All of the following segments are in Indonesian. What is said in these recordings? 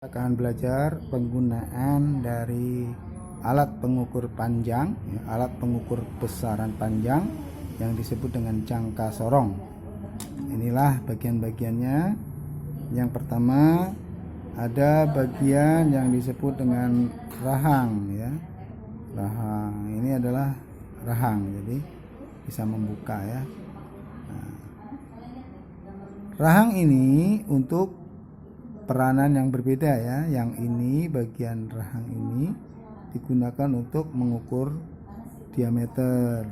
Akan belajar penggunaan dari alat pengukur panjang, alat pengukur besaran panjang yang disebut dengan jangka sorong. Inilah bagian-bagiannya. Yang pertama ada bagian yang disebut dengan rahang, ya. Rahang ini adalah rahang, jadi bisa membuka, ya. Nah, rahang ini untuk peranan yang berbeda, ya. Yang ini bagian rahang ini digunakan untuk mengukur diameter,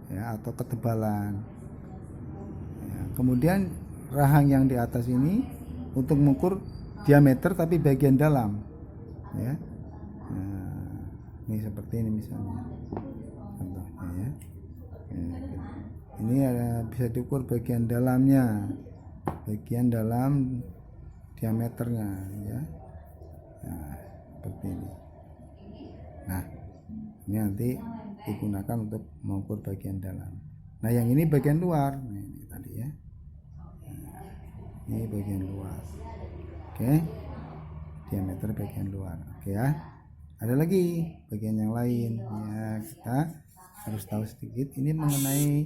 ya, atau ketebalan, ya. Kemudian rahang yang di atas ini untuk mengukur diameter tapi bagian dalam, ya. Nah, ini seperti ini misalnya contohnya, ya. Ini bisa diukur bagian dalamnya, bagian dalam diameternya, ya. Nah, seperti ini. Nah, ini nanti digunakan untuk mengukur bagian dalam. Nah, yang ini bagian luar. Nah, ini tadi, ya. Nah, ini bagian luar. Oke. Diameter bagian luar. Oke, ya. Ada lagi bagian yang lain, ya. Kita harus tahu sedikit ini mengenai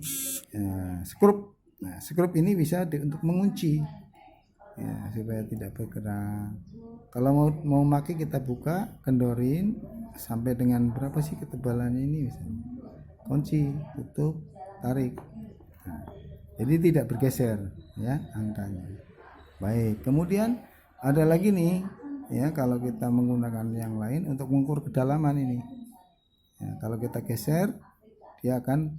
skrup. Nah, skrup ini bisa untuk mengunci, ya, supaya tidak bergerak. Kalau mau pakai, kita buka, kendorin sampai dengan berapa sih ketebalannya ini, misalnya kunci, tutup, tarik. Nah, jadi tidak bergeser, ya, angkanya. Baik, kemudian ada lagi nih, ya, kalau kita menggunakan yang lain untuk mengukur kedalaman ini, ya, kalau kita geser dia akan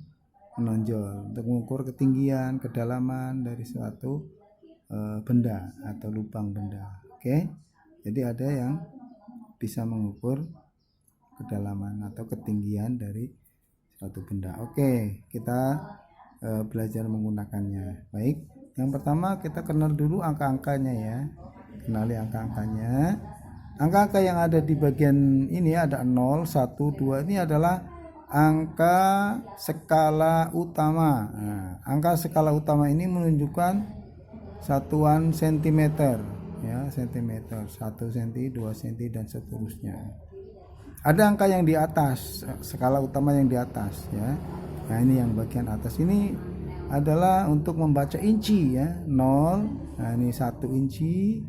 menonjol untuk mengukur ketinggian, kedalaman dari suatu benda atau lubang benda. Oke, jadi ada yang bisa mengukur kedalaman atau ketinggian dari suatu benda. Oke, kita belajar menggunakannya. Baik, yang pertama kita kenal dulu angka-angkanya, ya. Kenali angka-angkanya. Angka-angka yang ada di bagian ini ada 0, 1, 2. Ini adalah angka skala utama. Nah, angka skala utama ini menunjukkan satuan sentimeter, ya, sentimeter, 1 cm, 2 cm dan seterusnya. Ada angka yang di atas, skala utama yang di atas, ya. Nah, ini yang bagian atas ini adalah untuk membaca inci, ya. 0, nah ini 1 inci,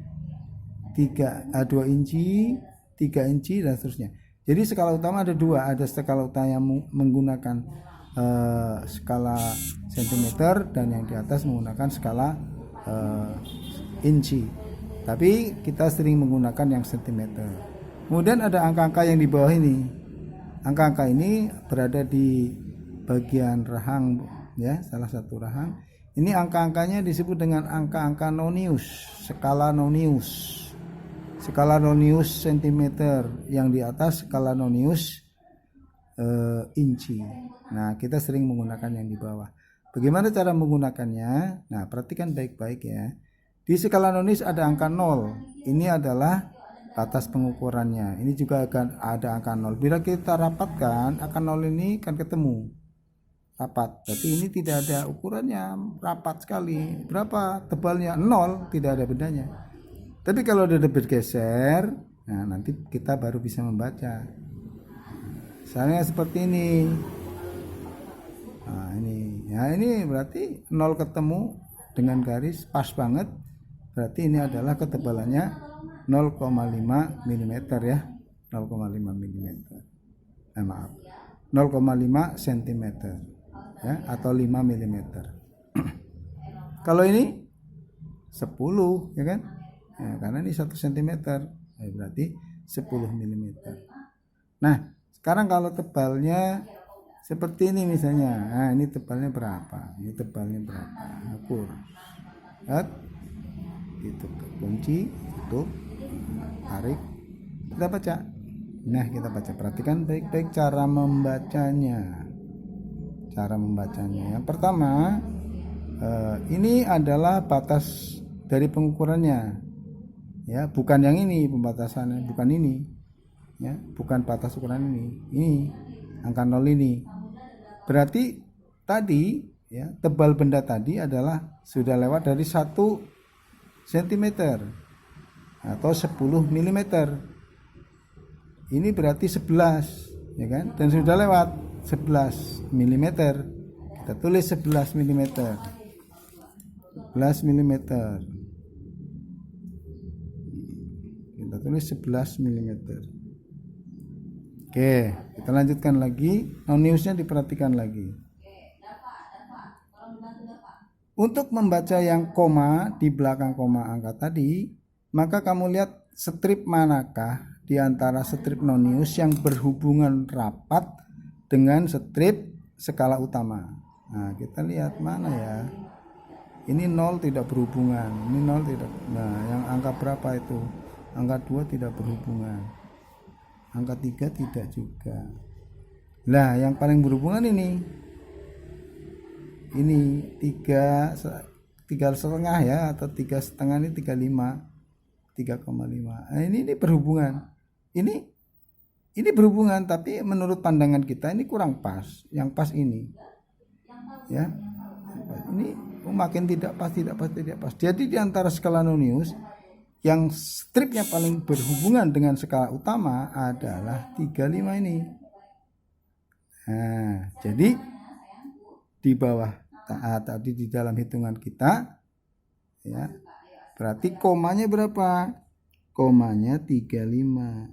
2 inci, 3 inci dan seterusnya. Jadi skala utama ada dua, ada skala utama yang menggunakan skala sentimeter dan yang di atas menggunakan skala inci. Tapi kita sering menggunakan yang sentimeter. Kemudian ada angka-angka yang di bawah ini. Angka-angka ini berada di bagian rahang, ya, salah satu rahang. Ini angka-angkanya disebut dengan angka-angka nonius, skala nonius. Skala nonius sentimeter, yang di atas skala nonius inci. Nah, kita sering menggunakan yang di bawah. Bagaimana cara menggunakannya? Nah, perhatikan baik-baik, ya. Di skala nonius ada angka 0. Ini adalah batas pengukurannya. Ini juga akan ada angka 0. Bila kita rapatkan, angka 0 ini akan ketemu rapat. Tapi ini tidak ada ukurannya, rapat sekali. Berapa tebalnya? 0, tidak ada bedanya. Tapi kalau udah bergeser, nah nanti kita baru bisa membaca. Misalnya seperti ini. Nah, ini. Ya, ini berarti 0 ketemu dengan garis pas banget. Berarti ini adalah ketebalannya 0,5 mm, ya. 0,5 mm. Maaf. 0,5 cm, ya, atau 5 mm. Kalau ini 10, ya kan? Ya, karena ini 1 cm, ya, berarti 10 mm. Nah, sekarang kalau tebalnya seperti ini misalnya, nah ini tebalnya berapa? Ini tebalnya berapa? Ukur. Lihat, itu kunci, tutup, tarik, kita baca. Nah, kita baca. Perhatikan baik-baik cara membacanya. Cara membacanya. Yang pertama, ini adalah batas dari pengukurannya. Ya, bukan yang ini pembatasannya, bukan ini, ya, bukan batas ukuran ini angka 0 ini. Berarti tadi, ya, tebal benda tadi adalah sudah lewat dari 1 cm. atau 10 mm. Ini berarti 11, ya kan? Dan sudah lewat 11 mm. Kita tulis 11 mm. 11 mm. Kita tulis 11 mm. Oke, kita lanjutkan lagi. Noniusnya diperhatikan lagi. Untuk membaca yang koma di belakang koma angka tadi, maka kamu lihat strip manakah di antara strip nonius yang berhubungan rapat dengan strip skala utama. Nah, kita lihat mana ya. Ini 0 tidak berhubungan, ini 0 tidak. Nah, yang angka berapa itu? Angka 2 tidak berhubungan. Angka 3 tidak juga. Nah, yang paling berhubungan ini 3,5 ya, atau 3,5 ini 3,5. Nah, ini berhubungan. Ini berhubungan, tapi menurut pandangan kita ini kurang pas. Yang pas ini. Ya. Ini makin tidak pas. Jadi di antara skala nonius yang stripnya paling berhubungan dengan skala utama adalah 35 ini. Nah, jadi di bawah tadi di dalam hitungan kita, ya, berarti komanya berapa? Komanya 35.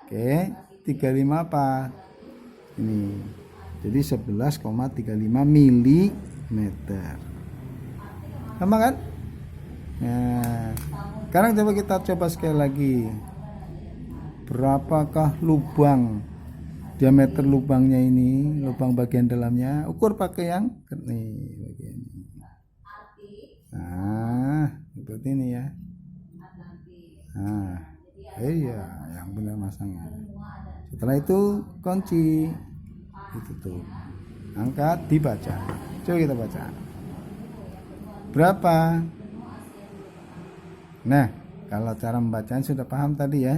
Oke, 35 apa? Ini. Jadi 11,35 mm. Sama kan? Nah, sekarang kita coba sekali lagi. Berapakah lubang? Diameter lubangnya ini, lubang bagian dalamnya, ukur pakai yang nih bagian ini. Nah, seperti ini ya. Nah, iya, yang benar masangnya. Setelah itu kunci, itu tuh, angkat, dibaca. Coba kita baca. Berapa? Nah, kalau cara membacanya sudah paham tadi ya.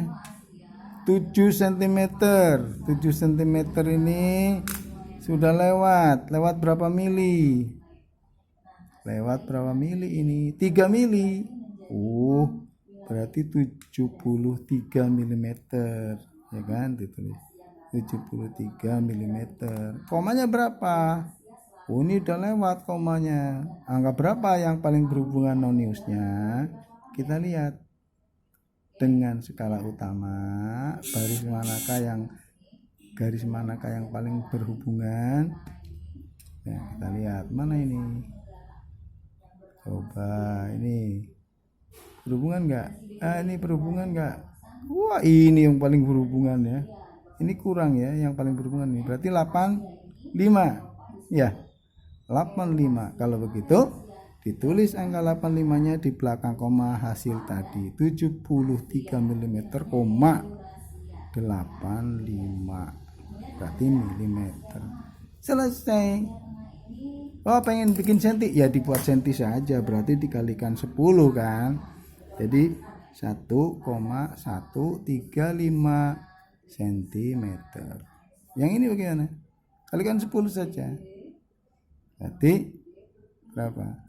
7 cm. 7 cm ini sudah lewat berapa mili? Lewat berapa mili ini? 3 mili. Berarti 73 mm, ya kan? Ditulis 73 mm. Komanya berapa? Ini udah lewat komanya. Angka berapa yang paling berhubungan noniusnya? Kita lihat. Dengan skala utama, garis manakah yang paling berhubungan? Nah, kita lihat mana ini. Coba ini berhubungan nggak? Ini berhubungan nggak? Wah, ini yang paling berhubungan ya. Ini kurang ya, yang paling berhubungan ini. Berarti 85. Ya, 85. Kalau begitu ditulis angka 85-nya di belakang koma hasil tadi 73 mm, 85 berarti milimeter. Selesai. Pengen bikin senti? Ya dibuat senti saja, berarti dikalikan 10 kan. Jadi 1,135 cm. Yang ini bagaimana? Kalikan 10 saja. Berarti berapa?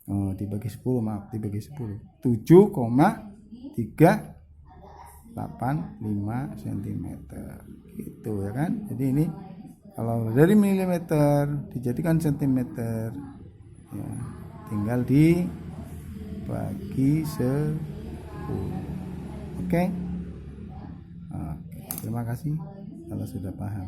Dibagi 10, dibagi 10. 7,385 cm. Gitu ya kan? Jadi ini kalau dari milimeter dijadikan sentimeter, ya, tinggal dibagi 10. Oke? Terima kasih kalau sudah paham.